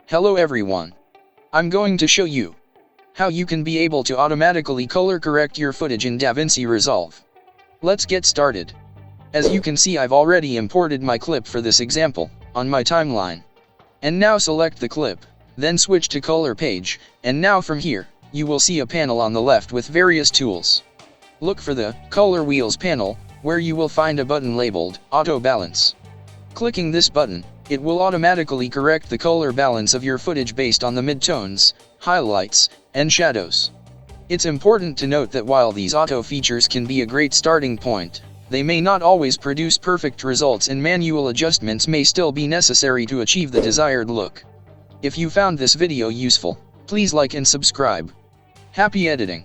Hello everyone. I'm going to show you how you can be able to automatically color correct your footage in DaVinci Resolve. Let's get started. As you can see, I've already imported my clip for this example on my timeline. And now select the clip, then switch to color page, and now from here, you will see a panel on the left with various tools. Look for the color wheels panel, where you will find a button labeled Auto Balance. Clicking this button, it will automatically correct the color balance of your footage based on the midtones, highlights, and shadows. It's important to note that while these auto features can be a great starting point, they may not always produce perfect results, and manual adjustments may still be necessary to achieve the desired look. If you found this video useful, please like and subscribe. Happy editing!